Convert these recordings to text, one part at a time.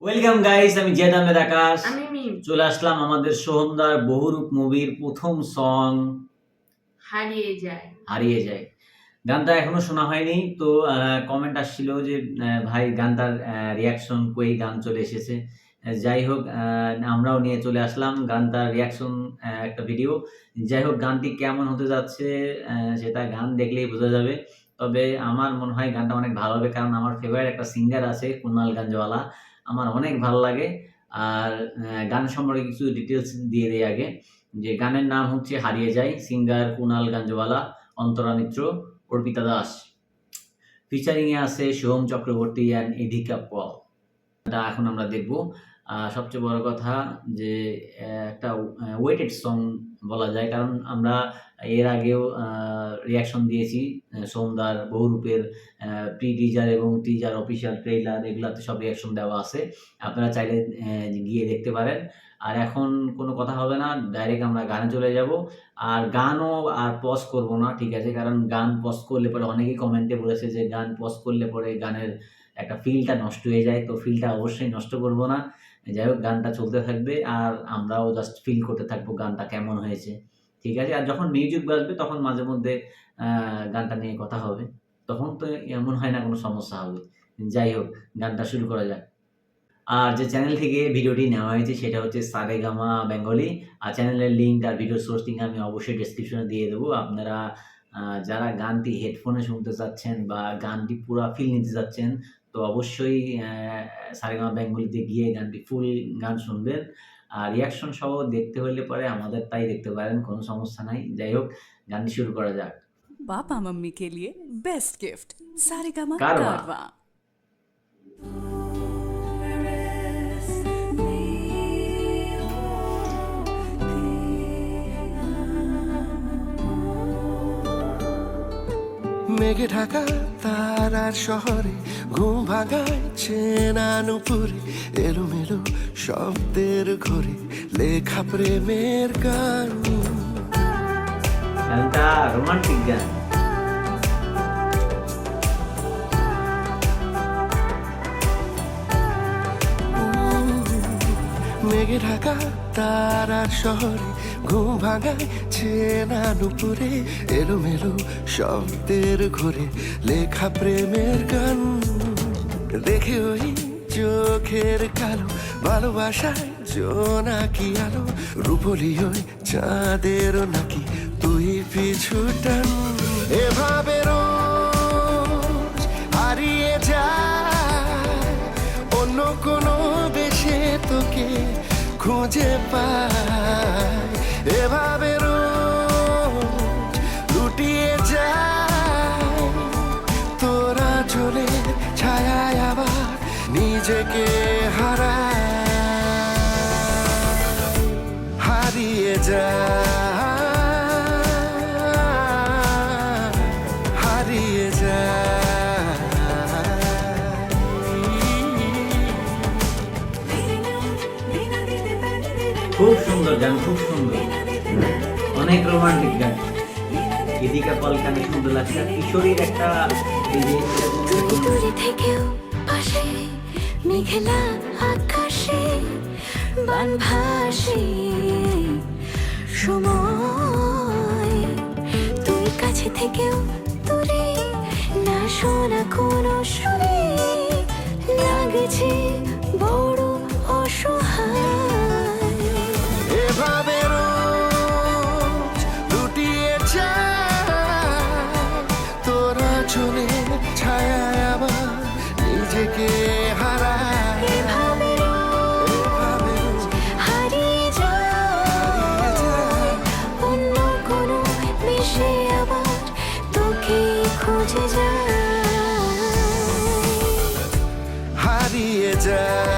Welcome guys, আমি জিয়াদ আহমেদ আকাশ। আমি মিম। চলে আসলাম আমাদের সোহমদার বহুরূপ মুভির প্রথম সং হারিয়ে যায়। হারিয়ে যায়। গানটা এখনো শোনা হয়নি। তো কমেন্ট আসছিল যে ভাই গানটার রিঅ্যাকশন কই, গান চলে এসেছে। যাই হোক, আমরাও নিয়ে চলে আসলাম গানটার রিঅ্যাকশন, একটা ভিডিও। যাই হোক, গানটি কেমন হতে যাচ্ছে সেটা গান দেখলেই বোঝা যাবে। তবে আমার মনে হয় গানটা অনেক ভালো হবে, কারণ আমার ফেভারিট একটা সিঙ্গার আছে কুনাল গাঞ্জওয়ালা। আমার অনেক ভালো লাগে। আর গান সম্পর্কে কিছু ডিটেইলস দিয়ে দেই আগে। যে গানের নাম হচ্ছে 'হারিয়ে যাই', সিঙ্গার কুনাল গাঞ্জওয়ালা, অন্তরা মিত্র, অর্পিতা দাস। ফিচারিং এ আছে সোহম চক্রবর্তী অ্যান্ড ইধিকা পল। এটা এখন আমরা দেখব। সবচেয়ে বড় কথা যে একটা ওয়েটেড সং বলা যায়। কারণ আমরা এর আগেও রিঅ্যাকশন দিয়েছি সোহমদার বহুরূপের প্রি-টিজার এবং টিজার, অফিসিয়াল ট্রেইলার, এগুলাতে সব রিঅ্যাকশন দেওয়া আছে। আপনারা চাইলে গিয়ে দেখতে পারেন। আর এখন কোনো কথা হবে না, ডাইরেক্ট আমরা গানে চলে যাব। আর গানও আর পজ করব না, ঠিক আছে? কারণ গান পজ করলে পরে অনেকেই কমেন্টে বলেছে যে গান পজ করলে পরে গানের একটা ফিলটা নষ্ট হয়ে যায়। তো ফিলটা অবশ্যই নষ্ট করব না। যাই হোক, গানটা চলতে থাকবে আর আমরাও জাস্ট ফিল করতে থাকবো গানটা কেমন হয়েছে। ঠিক আছে? আর যখন মিউজিক বাজবে তখন মাঝে মধ্যে গানটা নিয়ে কথা হবে। তখন তো এমন হয় না কোনো সমস্যা হবে। যাই হোক, গানটা শুরু করা যাক। আর যে চ্যানেল থেকে ভিডিওটি নেওয়া হয়েছে সেটা হচ্ছে সারেগামা বেঙ্গলি। আর চ্যানেলের লিঙ্ক আর ভিডিও সোর্স লিঙ্ক আমি অবশ্যই ডেসক্রিপশনে দিয়ে দেবো। আপনারা যারা গানটি হেডফোনে শুনতে চাচ্ছেন বা গানটি পুরা ফিল নিতে চাচ্ছেন, তো অবশ্যই সারেগামা বেঙ্গলিতে গিয়ে গানটি ফুল গান শুনবেন। আর রিঅ্যাকশন সহ দেখতে হলে পরে আমাদেরটাই দেখতে পারেন, কোনো সমস্যা নাই। যাই হোক, গানটি শুরু করা যাক। पापा मम्मी के लिए बेस्ट गिफ्ट सारेगामा कारवा। कारवा। মেঘে ঢাকা তারার শহরে ঘুম ভাঙায় চেনা নুপুরে এলোমেলো শব্দের ঘরে লেখা প্রেমের গান। গানটা রোমান্টিক গান। মেঘে ঢাকা তারার শহরে ঘুম ভাঙায় চেনা নুপুরে এলোমেলো শব্দের ঘরে লেখা প্রেমের গান। দেখে ওই চোখের কালো ভালোবাসায় জোনাকি আলো রূপলি ওই চাঁদেরও নাকি তুই পিছু টান। এভাবে রোজ হারিয়ে যায় অন্য কোনো দেশে তোকে খুঁজে পায়। এভাবে রোজ লুটিয়ে যায় তোরা চলে ছায়ায় আবার নিজেকে হারিয়ে যায়, হারিয়ে যায়। খুব সুন্দর গান, খুব সুন্দর, অনেক রোমান্টিক গান। ইদিকা পল গানে সুন্দর লাগছে। আর কিশোরীর একটা এই যে দূরে থেকেও পাশে মেঘলা আকাশে বান ভাসে সময়, তুই কাছে থেকেও দূরে না শোনা কোনো সুরে লাগছে বড় অসহায়। এভাবে রোজ লুটিয়ে যায় তোরা চলে ছায়ায় আবার নিজেকে হারায়। এভাবে রোজ হারিয়ে যায় অন্য কোনো দেশে আবার তোকে খুঁজে যায়। হারিয়ে যায়,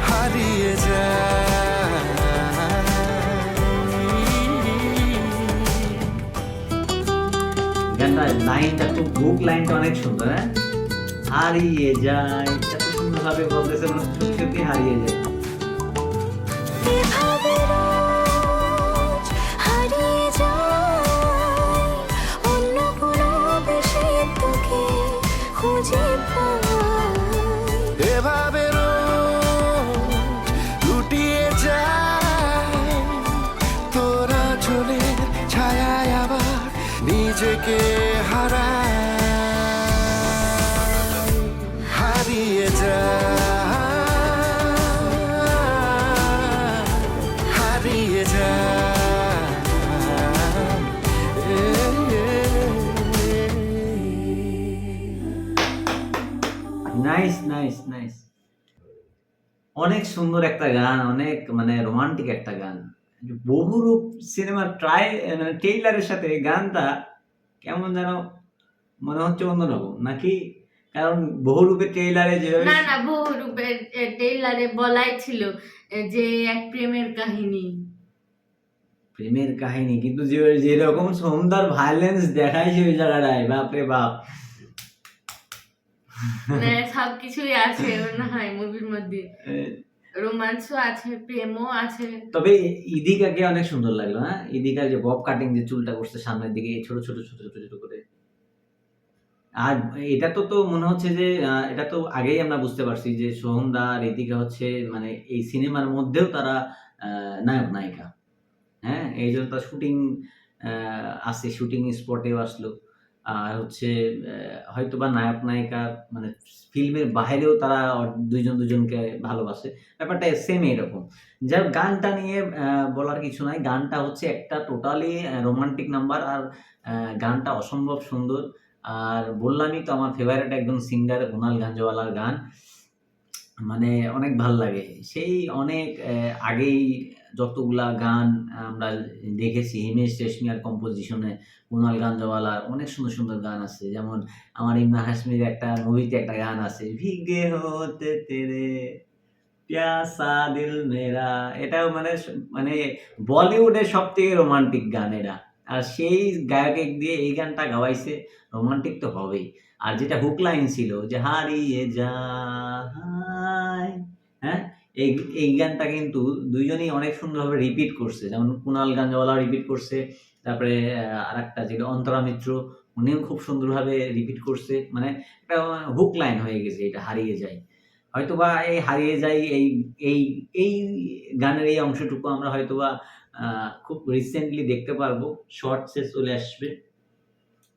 হারিয়ে যায়। গানটা লাইনটা খুব, হুক লাইনটা অনেক সুন্দর। হ্যাঁ, হারিয়ে যায়, এত সুন্দরভাবে বলতেছে, মানে সত্যি সত্যি হারিয়ে যায়। এভাবে রোজ হারিয়ে যায় অন্য কোনো দেশে তোকে খুঁজে খুঁজে পাই। এভাবে রোজ লুটিয়ে যায় তোরা চলের ছায়ায় আবার নিজেকে হারিয়ে নাইস নাইস নাইস, অনেক সুন্দর একটা গান, অনেক মানে রোমান্টিক একটা গান। বহুরূপ সিনেমার মানে ট্রেইলারের সাথে গানটা কেমন যেন মনে হচ্ছে অন্যরকম নাকি? কারণ বহুরূপের ট্রেইলারে যেভাবে না না, বহুরূপের ট্রেইলারে বলাই ছিল যে এক প্রেমের কাহিনী। প্রেমের কাহিনী, কিন্তু যেরকম সন্ধ্যার ভায়োলেন্স দেখাইছে ওই জায়গাটায়, বাপরে বাপ। মানে সবকিছুই আছে মনে হয় মুভির মধ্যে, রোমান্সও আছে, প্রেমও আছে। তবে ইদিকাকে অনেক সুন্দর লাগলো। হ্যাঁ, ইদিকার যে বব কাটিং, যে চুলটা করছে সামনের দিকে ছোট ছোট ছোট ছোট ছোট করে। আর এটা তো মনে হচ্ছে যে এটা তো আগেই আমরা বুঝতে পারছি যে সোহমদা আর ইদিকা হচ্ছে মানে এই সিনেমার মধ্যেও তারা নায়ক নায়িকা। হ্যাঁ, এই জন্য তার শুটিং আছে, শুটিং স্পটেও আসলো। আর হচ্ছে হয়তোবা নায়ক নায়িকা মানে ফিল্মের বাইরেও তারা দুজনকে ভালোবাসে, ব্যাপারটা সেম এরকম। যাই হোক, গানটা নিয়ে বলার কিছু নাই। গানটা হচ্ছে একটা টোটালি রোমান্টিক নাম্বার, আর গানটা অসম্ভব সুন্দর। আর বললামই তো, আমার ফেভারিট একজন সিঙ্গার কুনাল গাঞ্জওয়ালার গান, মানে অনেক ভাল লাগে। সেই অনেক আগেই যতগুলা গান আমরা দেখেছি হিমেশ রেশমিয়ার কম্পোজিশনে, কুনাল গাঞ্জওয়ালার অনেক সুন্দর সুন্দর গান আছে। যেমন আমার ইমরান হাশমির একটা মুভিতে একটা গান আছে, ভিগে হোতে তেরে প্যাসা দিল মেরা। এটাও মানে বলিউডের সব থেকে রোমান্টিক গান এটা। আর সেই গায়ক দিয়ে এই গানটা গাওয়াইছে, রোমান্টিক তো হবেই। আর যেটা হুক লাইন ছিল যে হারিয়ে যায়, হ্যাঁ, এই এই গানটা কিন্তু দুইজনেই অনেক সুন্দরভাবে রিপিট করছে। যেমন কুনাল গাঞ্জওয়ালা রিপিট করছে, তারপরে আর একটা যেটা অন্তরা মিত্র, উনিও খুব সুন্দরভাবে রিপিট করছে। মানে একটা হুক লাইন হয়ে গেছে এটা, হারিয়ে যায়। হয়তোবা এই হারিয়ে যাই এই এই এই গানের এই অংশটুকু আমরা হয়তোবা খুব রিসেন্টলি দেখতে পারবো, শর্টসে চলে আসবে,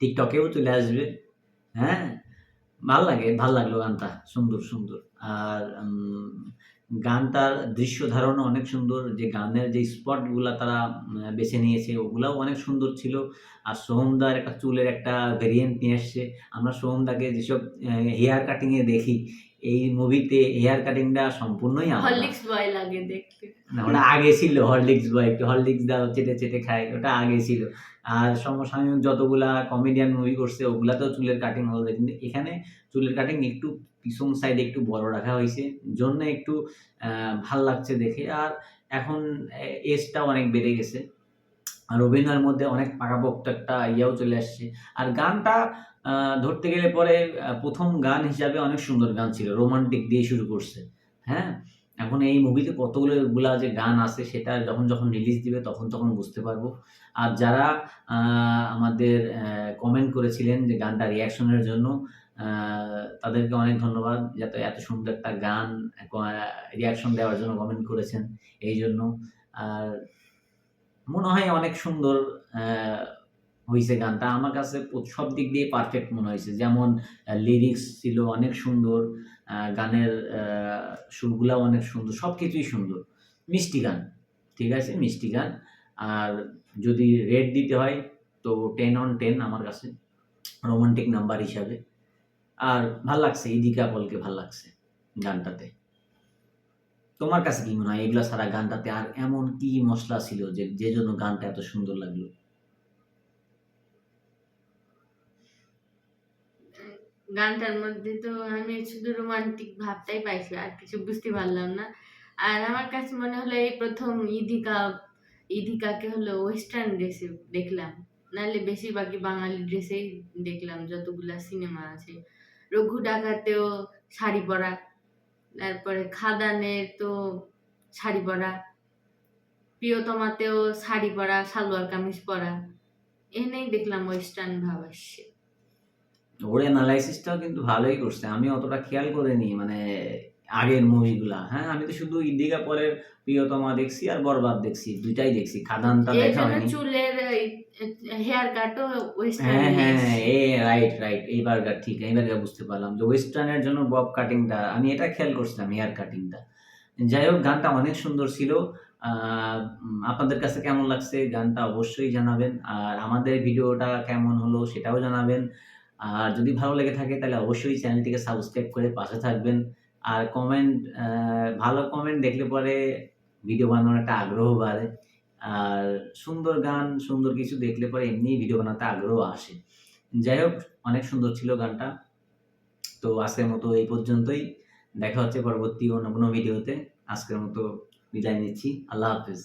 টিকটকেও চলে আসবে। হ্যাঁ, ভাল লাগলো গানটা, সুন্দর সুন্দর। আর গানটার দৃশ্য ধারণও অনেক সুন্দর, যে গানের যে স্পটগুলা তারা বেছে নিয়েছে ওগুলাও অনেক সুন্দর ছিল। আর সোহমদার একটা চুলের একটা ভেরিয়েন্ট নিয়ে এসছে। আমরা সোহমদাকে যেসব হেয়ার কাটিংয়ে দেখি, এই মুভিতে হেয়ার কাটিংটা সম্পূর্ণই আলাদা। হরলিক্স বয় লাগে দেখতে। না, ওটা আগে ছিল হরলিক্স বয়, একটু হরলিক্স দাও চেটে চেটে খায়, ওটা আগে ছিল। আর সমসাময়িক যতগুলা কমেডিয়ান মুভি করছে ওগুলাতেও চুলের কাটিং আলাদা, কিন্তু এখানে চুলের কাটিং একটু পিছন সাইডে একটু বড় রাখা হয়েছে, জন্য একটু ভাল লাগছে দেখে। আর এখন এজটাও অনেক বেড়ে গেছে, আর অভিনয়ের মধ্যে অনেক পাকাপোক্ত একটা ইয়েও চলে আসছে। আর গানটা ধরতে গেলে পরে প্রথম গান হিসাবে অনেক সুন্দর গান ছিল, রোমান্টিক দিয়ে শুরু করছে। হ্যাঁ, এখন এই মুভিতে কতগুলা যে গান আছে সেটা যখন রিলিজ দিবে তখন বুঝতে পারবো। আর যারা আমাদের কমেন্ট করেছিলেন যে গানটা রিঅ্যাকশনের জন্য, তাদেরকে অনেক ধন্যবাদ, যাতে এত সুন্দর একটা গান রিঅ্যাকশন দেওয়ার জন্য কমেন্ট করেছেন এই জন্য। আর মনে হয় অনেক সুন্দর হইছে গানটা। আমার কাছে সব দিক দিয়ে পারফেক্ট মনে হয়েছে। যেমন লিরিক্স ছিল অনেক সুন্দর, গানের সুরগুলাও অনেক সুন্দর, সব কিছুই সুন্দর। মিষ্টি গান, ঠিক আছে, মিষ্টি গান। আর যদি রেট দিতে হয় তো 10 on 10 আমার কাছে, রোমান্টিক নাম্বার হিসাবে। আর ভাল লাগছে, ইদিকা পলকে ভাল লাগছে গানটাতে। তোমার কাছে কি মনে হয় এগুলা ছাড়া গানটাতে আর এমন কি মশলা ছিল যে জন্য গানটা এত সুন্দর লাগলো? গানটার মধ্যে তো আমি শুধু রোমান্টিক ভাবটাই পাইছি, আর কিছু বুঝতে পারলাম না। আর আমার কাছে মনে হলো এই প্রথম ইদিকাকে হলো ওয়েস্টার্ন ড্রেসে দেখলাম, নাহলে বেশিরভাগই বাঙালি ড্রেসেই দেখলাম যতগুলা সিনেমা আছে। রঘু ডাকাতেও শাড়ি পরা, তারপরে খাদানে তো শাড়ি পরা, প্রিয়তমাতেও শাড়ি পরা, সালোয়ার কামিজ পরা, এনেই দেখলাম ওয়েস্টার্ন ভাব আসছে। ওর অ্যানালাইসিসটাও কিন্তু ভালোই করছে। আমি অতটা খেয়াল করিনি মানে আগের মুভিগুলা। হ্যাঁ, আমি তো শুধু ইন্ডিকা পরের প্রিয়তমা দেখছি আর বরবাদ দেখছি। ২ টাই দেখছি। খাদানটা এর দেখা জন্য হয়নি। চুলের হেয়ার কাটও ওয়েস্টার্ন হ্যাঁ, নিয়ে হ্যাঁ, এসছে। রাইট। এইবারকার ঠিক, এইবারকার বুঝতে পারলাম যে ওয়েস্টার্নের জন্য বব কাটিংটা আমি এটা খেয়াল করছিলাম হেয়ার কাটিংটা। যাই হোক গানটা অনেক সুন্দর ছিল। আ আপনাদের কাছে কেমন লাগছে গানটা অবশ্যই জানাবেন। আর আমাদের ভিডিওটা কেমন হলো সেটাও জানাবেন। আর যদি ভালো লেগে থাকে তাহলে অবশ্যই চ্যানেলটিকে সাবস্ক্রাইব করে পাশে থাকবেন। আর ভালো কমেন্ট দেখলে পরে ভিডিও বানানোর একটা আগ্রহ বাড়ে। আর সুন্দর গান, সুন্দর কিছু দেখলে পরে এমনিই ভিডিও বানাতে আগ্রহ আসে। যাই হোক অনেক সুন্দর ছিল গানটা। তো আজকের মতো এই পর্যন্তই। দেখা হচ্ছে পরবর্তী অন্য কোনো ভিডিওতে। আজকের মতো বিদায় নিচ্ছি। আল্লাহ হাফেজ।